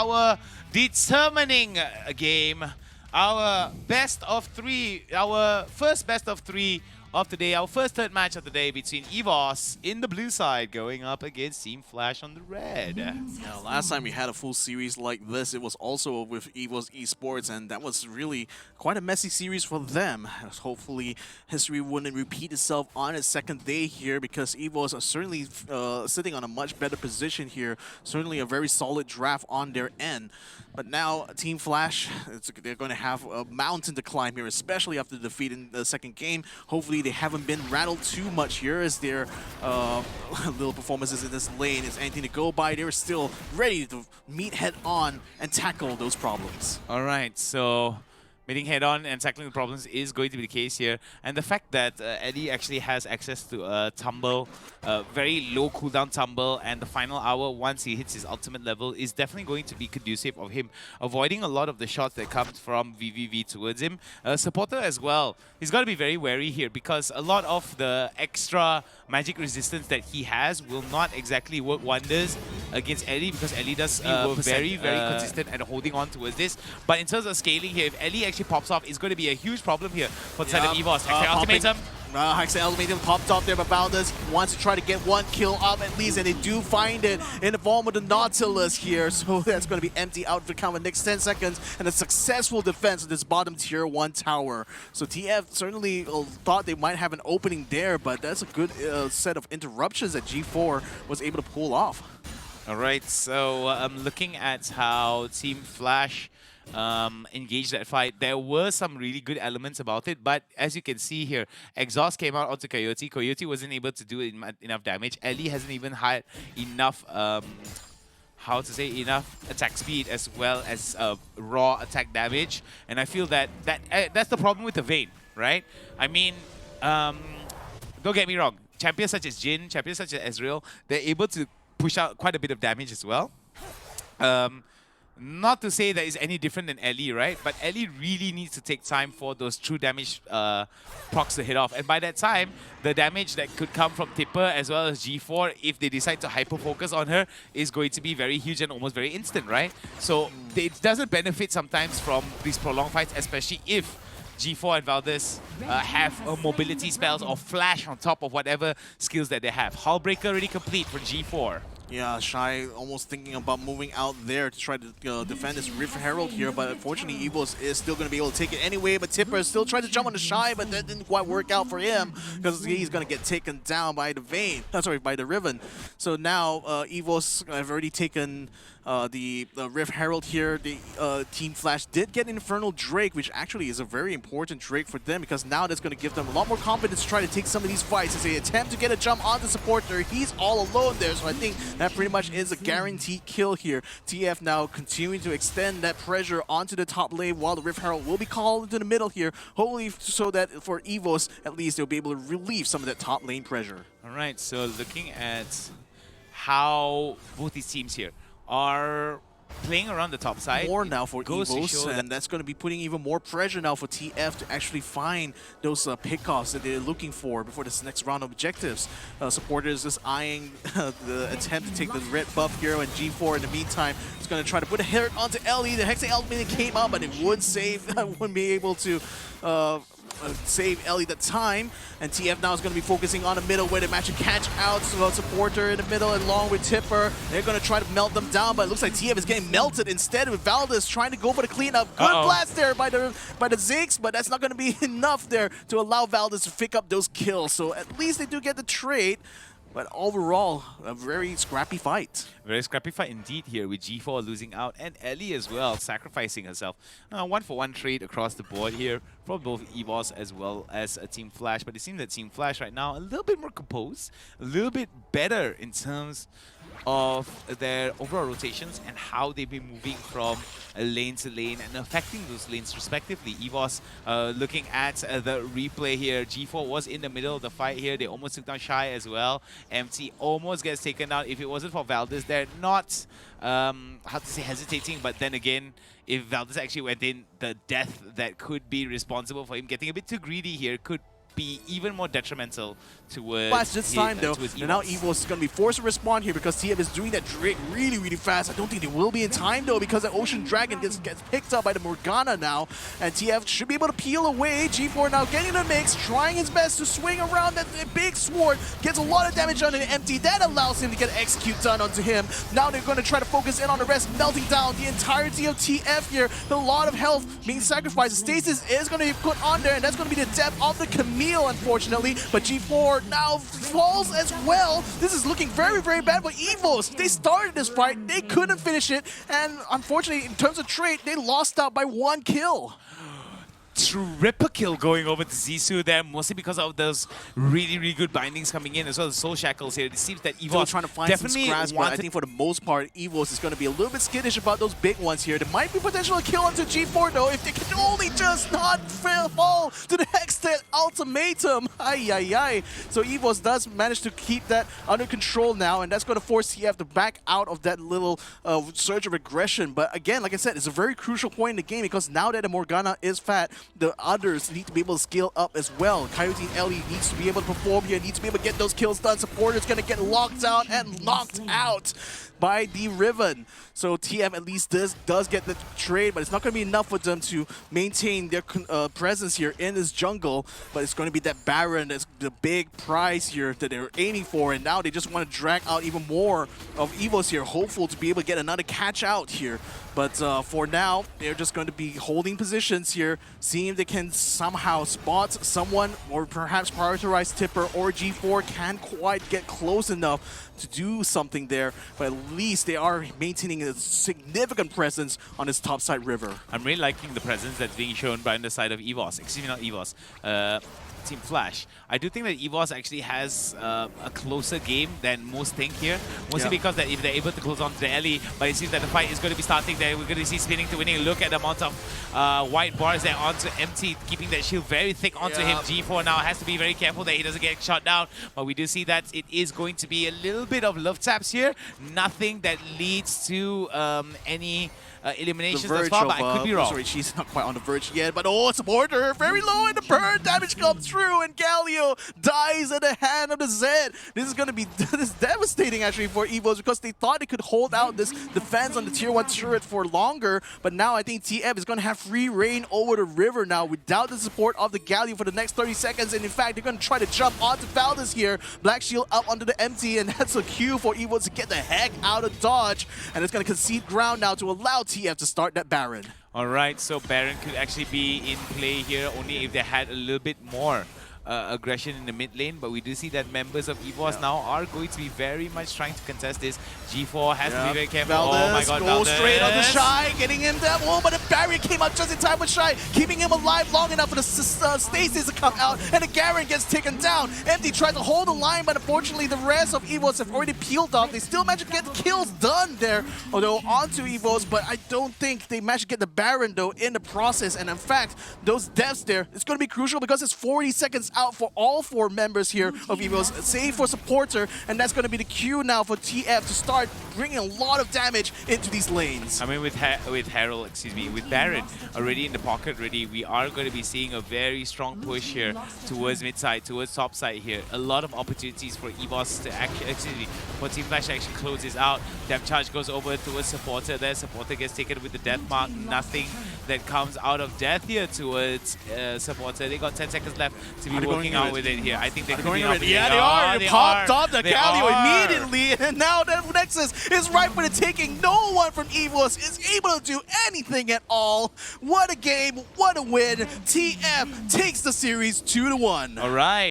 our determining game, our best of three, our first best of three of today, our first third match of the day between EVOS in the blue side going up against Team Flash on the red. Yeah, last time we had a full series like this, it was also with EVOS Esports, and that was really quite a messy series for them. Hopefully, history wouldn't repeat itself on its second day here, because EVOS are certainly sitting on a much better position here. Certainly a very solid draft on their end. But now, Team Flash, they're going to have a mountain to climb here, especially after defeating the second game. Hopefully, they haven't been rattled too much here, as their little performances in this lane is anything to go by. They're still ready to meet head-on and tackle those problems. All right, so meeting head-on and tackling the problems is going to be the case here. And the fact that Eddie actually has access to a tumble, very low cooldown tumble, and the final hour once he hits his ultimate level is definitely going to be conducive of him avoiding a lot of the shots that come from VVV towards him. Supporter as well, he's got to be very wary here, because a lot of the extra magic resistance that he has will not exactly work wonders against Ellie, because Ellie does very consistent at holding on towards this. But in terms of scaling here, if Ellie actually pops off, it's going to be a huge problem here for the side of EVOS. Ultimatum. Hextech Ultimatum popped off there, but Valdez wants to try to get one kill up at least, and they do find it in the form of the Nautilus here. So that's going to be empty out for count the next 10 seconds, and a successful defense of this bottom tier 1 tower. So TF certainly thought they might have an opening there, but that's a good set of interruptions that G4 was able to pull off. All right, so I'm looking at how Team Flash engaged that fight. There were some really good elements about it, but as you can see here, Exhaust came out onto Coyote. Coyote wasn't able to do enough damage. Ellie hasn't even had enough, enough attack speed as well as raw attack damage. And I feel that's the problem with the Vayne, right? I mean, don't get me wrong. Champions such as Jhin, champions such as Ezreal, they're able to push out quite a bit of damage as well. Not to say that it's any different than Ellie, right? But Ellie really needs to take time for those true damage procs to hit off. And by that time, the damage that could come from Tipper as well as G4, if they decide to hyper-focus on her, is going to be very huge and almost very instant, right? So it doesn't benefit sometimes from these prolonged fights, especially if G4 and Valdez have mobility spells or flash on top of whatever skills that they have. Hullbreaker already complete for G4. Yeah, Shy almost thinking about moving out there to try to defend this Rift Herald here, but unfortunately EVOS is still going to be able to take it anyway. But Tipper is still trying to jump on the Shy, but that didn't quite work out for him, because he's going to get taken down by the Vayne. By the Riven. So now EVOS have already taken the Rift Herald here. The Team Flash did get Infernal Drake, which actually is a very important Drake for them, because now that's going to give them a lot more confidence to try to take some of these fights. As they attempt to get a jump on the supporter, he's all alone there, so I think that pretty much is a guaranteed kill here. TF now continuing to extend that pressure onto the top lane, while the Rift Herald will be called into the middle here, hopefully so that for EVOS, at least they'll be able to relieve some of that top lane pressure. All right, so looking at how both these teams here are playing around the top side. More now for EVOS, and that's going to be putting even more pressure now for TF to actually find those pickoffs that they're looking for before this next round of objectives. Supporters just eyeing the attempt to take the red buff here, and G4 in the meantime is going to try to put a hit onto Ellie. The Hextech Ultimate came out, but it would save, wouldn't be able to save Ellie the time, and TF now is going to be focusing on the middle where they match a catch out. So supporter in the middle along with Tipper. They're going to try to melt them down, but it looks like TF is getting melted instead, with Valdez trying to go for the cleanup. Good blast there by the Ziggs, but that's not going to be enough there to allow Valdez to pick up those kills. So at least they do get the trade. But overall, a very scrappy fight. Very scrappy fight indeed here, with G4 losing out and Ellie as well sacrificing herself. 1-for-1 trade across the board here for both EVOS as well as Team Flash. But it seems that Team Flash right now a little bit more composed, a little bit better in terms of their overall rotations and how they've been moving from lane to lane and affecting those lanes respectively. EVOS looking at the replay here. G4 was in the middle of the fight here. They almost took down Shy as well. MT almost gets taken out. If it wasn't for Valdez, they're not hesitating, but then again, if Valdez actually went in, the death that could be responsible for him getting a bit too greedy here could be even more detrimental towards But this time though, towards and now EVOS. EVOS is going to be forced to respond here because TF is doing that Drake really, really fast. I don't think they will be in time though because the Ocean Dragon gets picked up by the Morgana now, and TF should be able to peel away. G4 now getting the mix, trying his best to swing around that big sword, gets a lot of damage on the empty. That allows him to get execute done onto him. Now they're going to try to focus in on the rest, melting down the entirety of TF here. A lot of health being sacrificed. Stasis is going to be put on there, and that's going to be the death of the Camille, unfortunately. But G4 now falls as well. This is looking very, very bad for EVOS. They started this fight, they couldn't finish it, and unfortunately, in terms of trade, they lost out by 1 kill. Triple kill going over to Zissou there, mostly because of those really, really good bindings coming in, as well as Soul Shackles here. It seems that Still EVOS trying to find definitely some scraps, but I think for the most part, EVOS is going to be a little bit skittish about those big ones here. There might be potential to kill onto G4 though, if they can only just not fall to the Hextech ultimatum. Ay, ay, ay. So EVOS does manage to keep that under control now, and that's going to force TF to back out of that little surge of aggression. But again, like I said, it's a very crucial point in the game because now that the Morgana is fat, the others need to be able to scale up as well. Coyote and Ellie needs to be able to perform here, needs to be able to get those kills done. Supporter's going to get locked down and knocked out by the Riven. So TF at least does get the trade, but it's not going to be enough for them to maintain their presence here in this jungle. But it's going to be that Baron that's the big prize here that they're aiming for, and now they just want to drag out even more of EVOS here, hopeful to be able to get another catch out here. But for now, they're just going to be holding positions here, seeing if they can somehow spot someone or perhaps prioritize Tipper, or G4 can't quite get close enough to do something there. But at least they are maintaining a significant presence on this topside river. I'm really liking the presence that's being shown by on the side of EVOS. Excuse me, not EVOS. Team Flash. I do think that EVOS actually has a closer game than most think here. Mostly because that if they're able to close on to the alley, but it seems that the fight is going to be starting there. We're going to see spinning to winning. Look at the amount of white bars there onto Empty, keeping that shield very thick onto him. G4 now has to be very careful that he doesn't get shot down. But we do see that it is going to be a little bit of love taps here. Nothing that leads to any eliminations thus far, but I could be wrong. Sorry, she's not quite on the verge yet, but supporter very low in the burn. Damage comes through, and Galio dies at the hand of the Zed. This is going to be devastating actually for EVOS because they thought they could hold out this defense on the tier 1 turret for longer, but now I think TF is going to have free reign over the river now without the support of the Galio for the next 30 seconds. And in fact, they're going to try to jump onto Valdez here. Black Shield up onto the Empty, and that's a cue for EVOS to get the heck out of dodge. And it's going to concede ground now to allow TF to start that Baron. Alright, so Baron could actually be in play here only if they had a little bit more aggression in the mid lane, but we do see that members of EVOS now are going to be very much trying to contest this. G4 has to be very careful. Valdez, oh my god, go Valdez. Straight on the Shy, getting him that wall, but the barrier came out just in time with Shy, keeping him alive long enough for the Stasis to come out, and the Garen gets taken down. Empty tries to hold the line, but unfortunately the rest of EVOS have already peeled off. They still managed to get the kills done there, although onto EVOS, but I don't think they managed to get the Baron though in the process. And in fact, those deaths there, it's going to be crucial because it's 40 seconds out for all 4 members here of EVOS, save for supporter, and that's going to be the cue now for TF to start bringing a lot of damage into these lanes. I mean, with Herald, excuse me, with Baron already in the pocket ready, we are going to be seeing a very strong push here towards mid side, towards top side here. A lot of opportunities for EVOS to actually, excuse me, for Team Flash to actually close this out. Depth charge goes over towards supporter there. Supporter gets taken with the death mark. Nothing that comes out of death here towards supporter. They got 10 seconds left to be working out with it here. I think they could be out. Yeah, they are. They popped off the Galio immediately, and now that Nexus is right for the taking. No one from EVOS is able to do anything at all. What a game, what a win. TF takes the series 2-1. All right.